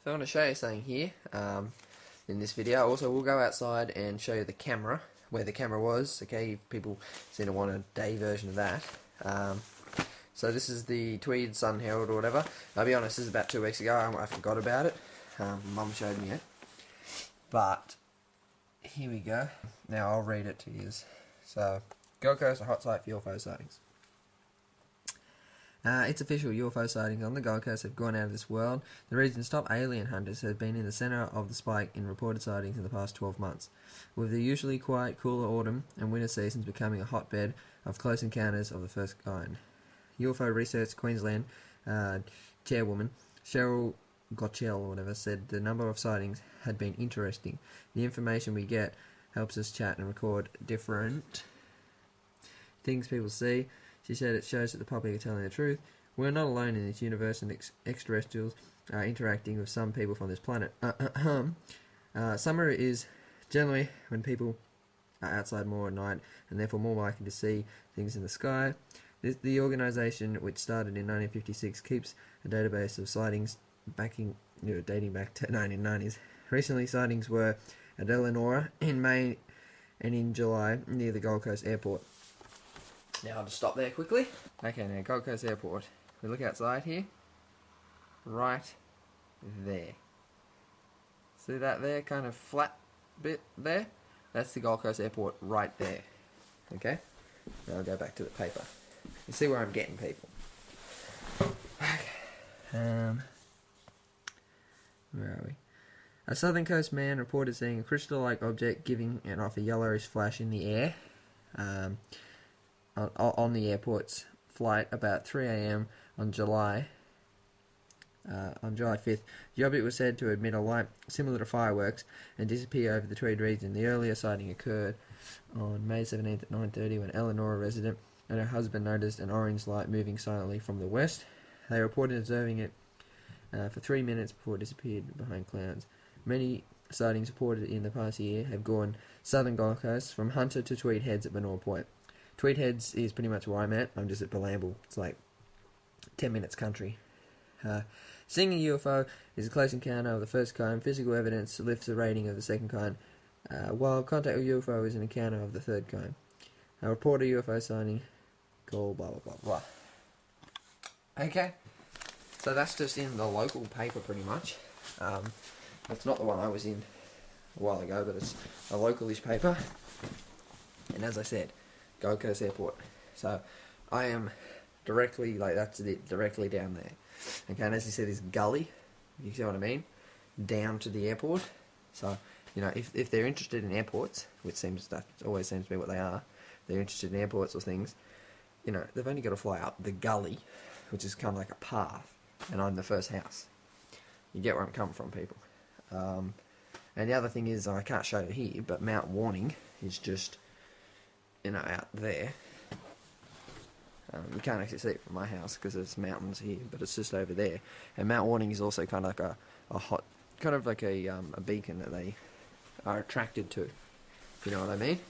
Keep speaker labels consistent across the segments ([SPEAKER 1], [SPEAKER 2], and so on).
[SPEAKER 1] So I'm going to show you something here in this video. Also, we'll go outside and show you the camera, where the camera was. Okay, people seem to want a day version of that. So this is the Tweed Sun Herald or whatever. I'll be honest, this is about 2 weeks ago. I forgot about it. Mum showed me it. But here we go. Now I'll read it to you. So, Gold Coast, a hot site for UFO sightings. It's official, UFO sightings on the Gold Coast have gone out of this world. The region's top alien hunters have been in the centre of the spike in reported sightings in the past 12 months, with the usually quiet, cooler autumn and winter seasons becoming a hotbed of close encounters of the first kind. UFO Research Queensland chairwoman Cheryl Gotchell or whatever said the number of sightings had been interesting. The information we get helps us chat and record different things people see. She said it shows that the public are telling the truth. We're not alone in this universe, and extraterrestrials are interacting with some people from this planet. Summer is generally when people are outside more at night, and therefore more likely to see things in the sky. The organisation, which started in 1956, keeps a database of sightings dating back to 1990s. Recently, sightings were at Eleanor in May and in July near the Gold Coast Airport. Now I'll just stop there quickly. Okay, now Gold Coast Airport. We look outside here. Right there. See that there kind of flat bit there? That's the Gold Coast Airport right there. Okay? Now I'll go back to the paper. You see where I'm getting, people. Okay. Where are we? A Southern Coast man reported seeing a crystal-like object giving it off a yellowish flash in the air. On the airport's flight about 3 AM on July 5th. The object was said to emit a light similar to fireworks and disappear over the Tweed region. The earlier sighting occurred on May 17th at 9:30 when Eleanor, a resident, and her husband noticed an orange light moving silently from the west. They reported observing it for 3 minutes before it disappeared behind clouds. Many sightings reported in the past year have gone southern Gold Coast, from Hunter to Tweed Heads at Benore Point. Tweed Heads is pretty much where I'm at. I'm just at Balamble. It's like 10 minutes country. Seeing a UFO is a close encounter of the first kind. Physical evidence lifts the rating of the second kind, while contact with UFO is an encounter of the third kind. A report of UFO sighting, call blah blah blah blah. Okay, so that's just in the local paper pretty much. It's not the one I was in a while ago, but it's a localish paper. And as I said, Gold Coast Airport. So I am directly, that's it, directly down there. Okay, and as you see, this gully, you see what I mean? Down to the airport. So, if they're interested in airports, which always seems to be what they are, they're interested in airports or things, they've only got to fly up the gully, which is kind of like a path, and I'm the first house. You get where I'm coming from, people. And the other thing is, I can't show you here, but Mount Warning is just out there. You can't actually see it from my house because there's mountains here, but it's just over there. And Mount Warning is also kind of like a hot, kind of like a beacon that they are attracted to. You know what I mean?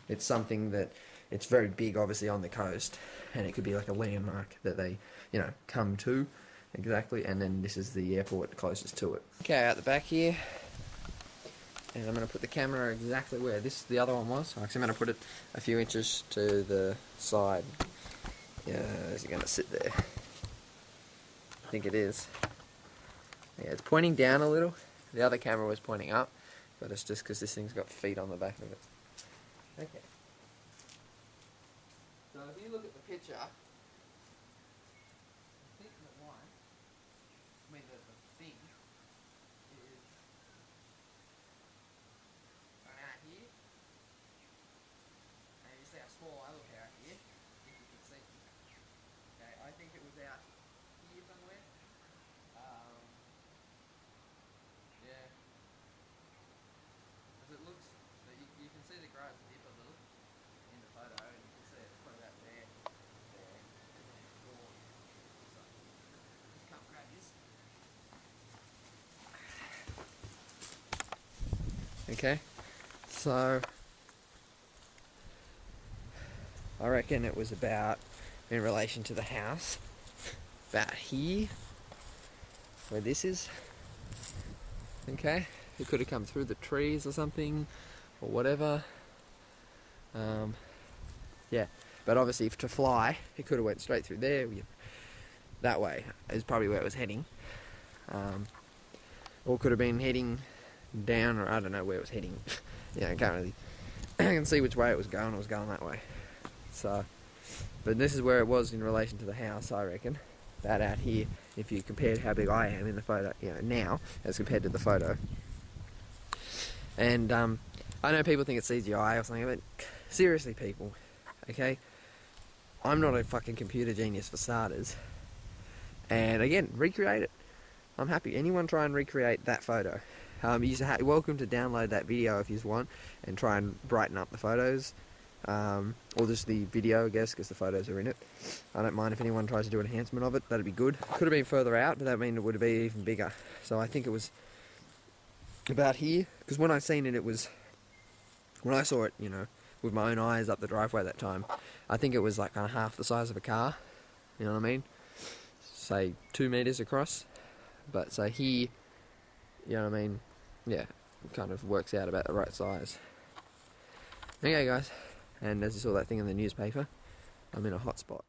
[SPEAKER 1] It's something that, it's very big obviously on the coast, and it could be like a landmark that they, come to, exactly, and then this is the airport closest to it. Okay, out the back here. And I'm going to put the camera exactly where the other one was. Actually, I'm going to put it a few inches to the side. Yeah, is it going to sit there? I think it is. Yeah, it's pointing down a little. The other camera was pointing up, but it's just because this thing's got feet on the back of it. Okay. So if you look at the picture, I think the one, the thing, is out here, and you see how small I look out here, if you can see. Okay, I think it was out here somewhere. Yeah, because it looks, you can see the grass dip a little in the photo, and you can see it's probably about there, there, so just come grab this. Okay. So, I reckon it was about, in relation to the house, about here, where this is. Okay, it could have come through the trees or something, or whatever. Yeah, but obviously if to fly, it could have went straight through there. That way is probably where it was heading. Or could have been heading down, or I don't know where it was heading. I can't really. I can see which way it was going. It was going that way. So, but this is where it was in relation to the house, I reckon. That out here, if you compared how big I am in the photo, now as compared to the photo. And I know people think it's CGI or something, but seriously, people, okay, I'm not a fucking computer genius for starters. And again, recreate it. I'm happy. Anyone try and recreate that photo. You're welcome to download that video if you want and try and brighten up the photos. Or just the video, I guess, because the photos are in it. I don't mind if anyone tries to do an enhancement of it. That'd be good. Could have been further out, but that would mean it would have been even bigger. So I think it was about here, because when I seen it, when I saw it, with my own eyes up the driveway that time, I think it was like kind of half the size of a car. You know what I mean? Say 2 meters across. But so here, you know what I mean? Yeah, it kind of works out about the right size. Okay, guys. And as you saw that thing in the newspaper, I'm in a hot spot.